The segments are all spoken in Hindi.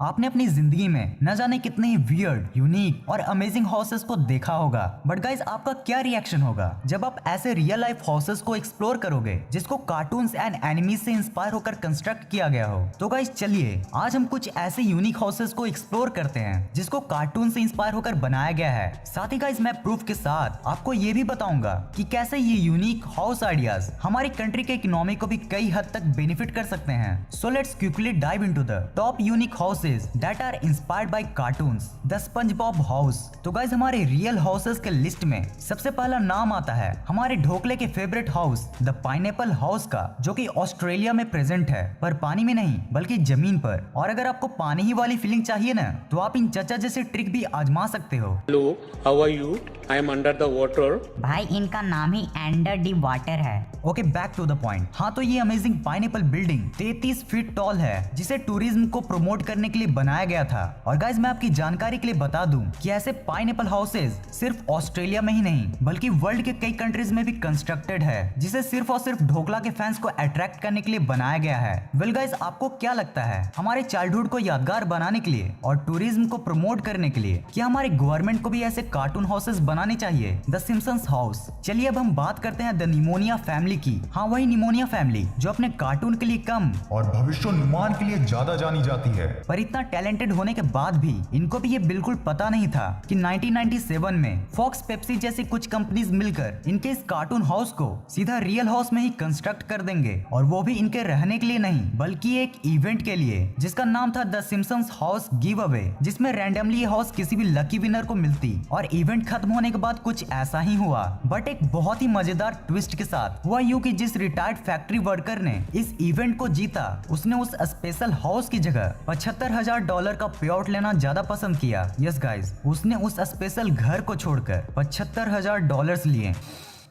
आपने अपनी जिंदगी में न जाने कितने ही वियर्ड, यूनिक और अमेजिंग हाउसेस को देखा होगा, बट गाइस आपका क्या रिएक्शन होगा जब आप ऐसे रियल लाइफ हाउसेस को एक्सप्लोर करोगे जिसको कार्टून्स एंड एनिमीज से इंस्पायर होकर कंस्ट्रक्ट किया गया हो। तो गाइस चलिए आज हम कुछ ऐसे यूनिक हाउसेस को एक्सप्लोर करते हैं जिसको कार्टून से इंस्पायर होकर बनाया गया है। साथ ही गाइस मैं प्रूफ के साथ आपको ये भी बताऊंगा कि कैसे ये यूनिक हाउस आइडियाज हमारी कंट्री के इकोनॉमी को भी कई हद तक बेनिफिट कर सकते हैं। So let's quickly dive into the top unique houses that are inspired by cartoons, the SpongeBob House। तो गाइस हमारे रियल हाउसेस के लिस्ट में सबसे पहला नाम आता है हमारे ढोकले के favourite house the pineapple house का, जो कि ऑस्ट्रेलिया में प्रेजेंट है, पर पानी में नहीं बल्कि जमीन पर। और अगर आपको पानी ही वाली फीलिंग चाहिए ना, तो आप इन चचा जैसे ट्रिक भी आजमा सकते हो। Hello, how are you? I am under the water. भाई इनका नाम ही अंडर दी वाटर है। Okay, back to the point. हाँ, तो ये amazing pineapple building 33 feet tall है, जिसे टूरिज्म को प्रमोट करने के लिए बनाया गया था। और गाइस मैं आपकी जानकारी के लिए बता दूं कि ऐसे पाइनएप्पल हाउसेस सिर्फ ऑस्ट्रेलिया में ही नहीं बल्कि वर्ल्ड के कई कंट्रीज में भी कंस्ट्रक्टेड है, जिसे सिर्फ और सिर्फ ढोकला के फैंस को अट्रैक्ट करने के लिए बनाया गया है। वेल गाइस, आपको क्या लगता है हमारे चाइल्डहुड को यादगार बनाने के लिए और टूरिज्म को प्रमोट करने के लिए क्या हमारे गवर्नमेंट को भी ऐसे कार्टून हाउसेस बनाने चाहिए? The Simpsons house. चलिए अब हम बात करते हैं द निमोनिया फैमिली की। हाँ, वही निमोनिया फैमिली जो अपने कार्टून के लिए कम और भविष्योन्मान के लिए ज्यादा जानी जाती है। पर इतना टैलेंटेड होने के बाद भी इनको भी ये बिल्कुल पता नहीं था कि 1997 में फॉक्स पेप्सी जैसी कुछ कंपनीज मिलकर इनके इस कार्टून हाउस को सीधा रियल हाउस में ही कंस्ट्रक्ट कर देंगे, और वो भी इनके रहने के लिए नहीं बल्कि एक इवेंट के लिए जिसका नाम था the Simpsons house give away, जिसमें रैंडमली ये हाउस किसी भी लकी विनर को मिलती। और इवेंट खत्म होने के बाद कुछ ऐसा ही हुआ, बट एक बहुत ही मजेदार ट्विस्ट के साथ। हुआ यूं कि जिस रिटायर्ड फैक्ट्री वर्कर ने इस इवेंट को जीता, उसने उस स्पेशल हाउस की जगह $75,000 का पे आउट लेना ज्यादा पसंद किया। यस गाइस, उसने उस स्पेशल घर को छोड़कर $75,000 लिए।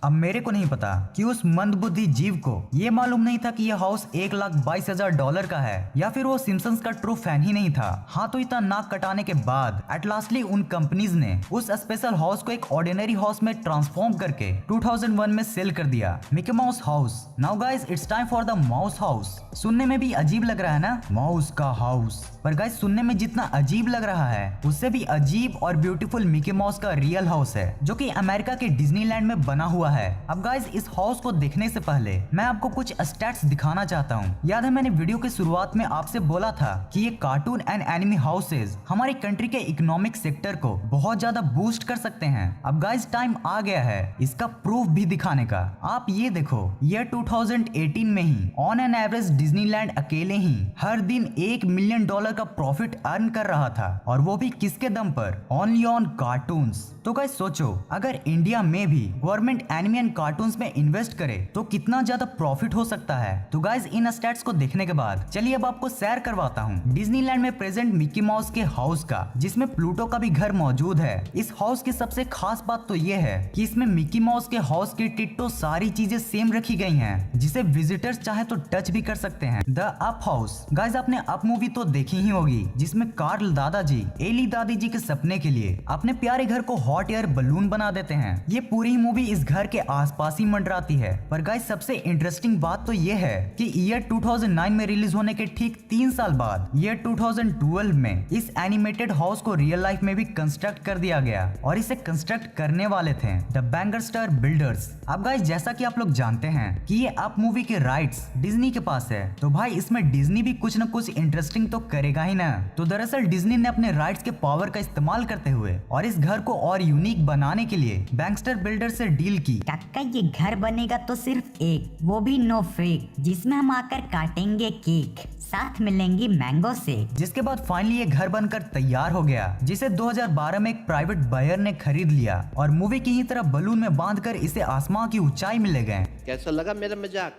अब मेरे को नहीं पता कि उस मंदबुद्धि जीव को ये मालूम नहीं था कि यह हाउस $1,22,000 का है, या फिर वो सिम्पसंस का ट्रू फैन ही नहीं था। हाँ, तो इतना नाक कटाने के बाद एट लास्टली उन कंपनीज ने उस स्पेशल हाउस को एक ऑर्डिनरी हाउस में ट्रांसफॉर्म करके 2001 में सेल कर दिया, Mickey mouse house. Now guys it's time for the mouse house. सुनने में भी अजीब लग रहा है ना, माउस का हाउस, पर गाइस सुनने में जितना अजीब लग रहा है उससे भी अजीब और ब्यूटीफुल मिकी माउस का रियल हाउस है, जो कि अमेरिका के डिज्नीलैंड में बना हुआ है। अब गाइस इस हाउस को देखने से पहले मैं आपको कुछ स्टैट्स दिखाना चाहता हूँ। याद है मैंने वीडियो की शुरुआत में आपसे बोला था कि ये कार्टून एंड एनिमी हाउसेज हमारी कंट्री के इकोनॉमिक सेक्टर को बहुत ज्यादा बूस्ट कर सकते हैं। अब गाइस टाइम आ गया है इसका प्रूफ भी दिखाने का। आप ये देखो, ये 2018 में ही ऑन एन एवरेज डिज्नीलैंड अकेले ही हर दिन $1 मिलियन का प्रॉफिट अर्न कर रहा था, और वो भी किसके दम पर? Only on cartoons. तो गाइस सोचो, अगर इंडिया में भी गवर्नमेंट एनिमी एंड कार्टून्स में इन्वेस्ट करे तो कितना ज्यादा प्रॉफिट हो सकता है। तो गाइस इन स्टैट्स को देखने के बाद चलिए अब आपको शेयर करवाता हूँ डिज्नीलैंड में प्रेजेंट मिकी माउस के हाउस का, जिसमें प्लूटो का भी घर मौजूद है। इस हाउस की सबसे खास बात तो ये है कि इसमें मिकी माउस के हाउस की टिट्टो सारी चीजें सेम रखी गई हैं, जिसे विजिटर्स चाहे तो टच भी कर सकते हैं। The up house. गाइस आपने अप मूवी तो देखी ही होगी, जिसमें कार्ल दादाजी एली दादी जी के सपने के लिए अपने प्यारे घर को हॉट एयर बलून बना देते हैं। ये पूरी मूवी इस घर के आसपास ही मंडराती है। पर गाइस सबसे इंटरेस्टिंग बात तो ये है कि ईयर 2009 में रिलीज होने के ठीक 3 साल बाद ईयर 2012 में इस एनिमेटेड हाउस को रियल लाइफ में भी कंस्ट्रक्ट कर दिया गया, और इसे कंस्ट्रक्ट करने वाले थे द बैंगरस्टर बिल्डर्स। अब गाइस जैसा कि आप लोग जानते हैं कि ये अप मूवी के राइट्स डिज्नी के पास है, तो भाई इसमें डिज्नी भी कुछ न कुछ इंटरेस्टिंग तो करेगा ही ना। तो दरअसल डिज्नी ने अपने राइट्स के पावर का इस्तेमाल करते हुए और इस घर को और यूनिक बनाने के लिए बैंगस्टर बिल्डर से डील की। काका ये घर बनेगा तो सिर्फ एक, वो भी नो फेक, जिसमें हम आकर काटेंगे केक, साथ मिलेंगी मैंगो से। जिसके बाद फाइनली ये घर बनकर तैयार हो गया, जिसे 2012 में एक प्राइवेट बायर ने खरीद लिया, और मूवी की ही तरह बलून में बांधकर इसे आसमान की ऊंचाई में ले गए। कैसा लगा मेरा मजाक?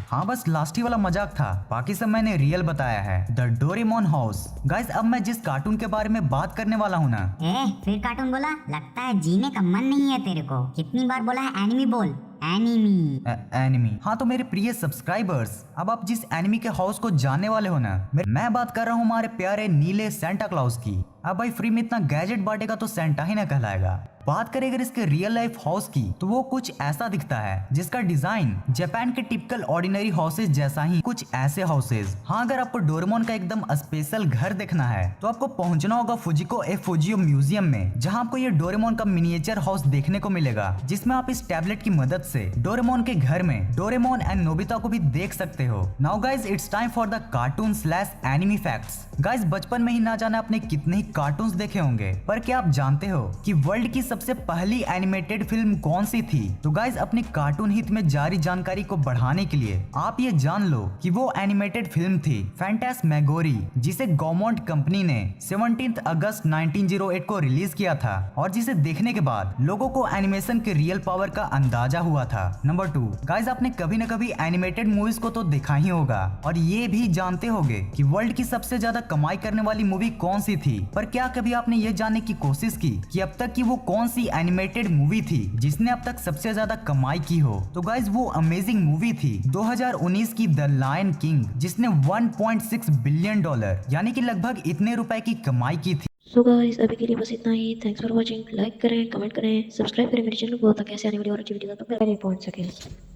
हाँ, बस लास्ट ही वाला मजाक था, बाकी सब मैंने रियल बताया है। The Doraemon house. गाइस अब मैं जिस कार्टून के बारे में बात करने वाला हूँ ना। फिर कार्टून बोला? लगता है जीने का मन नहीं है तेरे को। कितनी बार बोला है एनिमी बोल, एनिमी। एनिमी। हाँ, तो मेरे प्रिय सब्सक्राइबर्स, अब आप जिस एनिमी के हाउस को जानने वाले हो ना, मैं बात कर रहा हूँ हमारे प्यारे नीले सेंटा क्लॉज की। अब भाई फ्री में इतना गैजेट बांटेगा तो सेंटा ही ना कहलाएगा। बात करें अगर इसके रियल लाइफ हाउस की तो वो कुछ ऐसा दिखता है, जिसका डिजाइन जापान के टिपिकल ऑर्डिनरी हाउसेज जैसा ही कुछ ऐसे हाउसेज। हाँ, अगर आपको डोरेमोन का एकदम स्पेशल घर देखना है तो आपको पहुंचना होगा फुजिको फुजियो म्यूजियम में, जहां आपको ये डोरेमोन का मिनिएचर हाउस देखने को मिलेगा, जिसमें आप इस टैबलेट की मदद से डोरेमोन के घर में डोरेमोन एंड नोबिता को भी देख सकते हो। Now guys, it's time for the cartoon slash enemy facts. Guys, बचपन में ही ना जाने आपने कितने ही कार्टून्स देखे होंगे, पर क्या आप जानते हो कि वर्ल्ड की सबसे पहली एनिमेटेड फिल्म कौन सी थी? तो गाइज, अपने कार्टून हित में जारी जानकारी को बढ़ाने के लिए आप ये जान लो कि वो एनिमेटेड फिल्म थी फैंटास्मैगोरी, जिसे गॉमोंट कंपनी ने 17 अगस्त 1908 को रिलीज किया था और जिसे देखने के बाद लोगों को एनिमेशन के रियल पावर का अंदाजा हुआ था। नंबर 2, गाइज, आपने कभी न कभी एनिमेटेड मूवीज को तो देखा ही होगा और ये भी जानते होंगे कि वर्ल्ड की सबसे ज्यादा कमाई करने वाली मूवी कौन सी थी, पर क्या कभी आपने ये जानने की कोशिश की कि अब तक की वो कौन सी एनिमेटेड मूवी थी जिसने अब तक सबसे ज्यादा कमाई की हो? तो गाइज, वो अमेजिंग मूवी थी 2019 की द लायन किंग, जिसने $1.6 बिलियन यानी कि लगभग इतने रुपए की कमाई की थी। सो गाइस, अभी के लिए बस इतना ही। Thanks for watching. लाइक करें, कमेंट करें, सब्सक्राइब करें मेरे चैनल को ताकि ऐसे आने वाली और अच्छी वीडियो तक पहले पहुंच सके।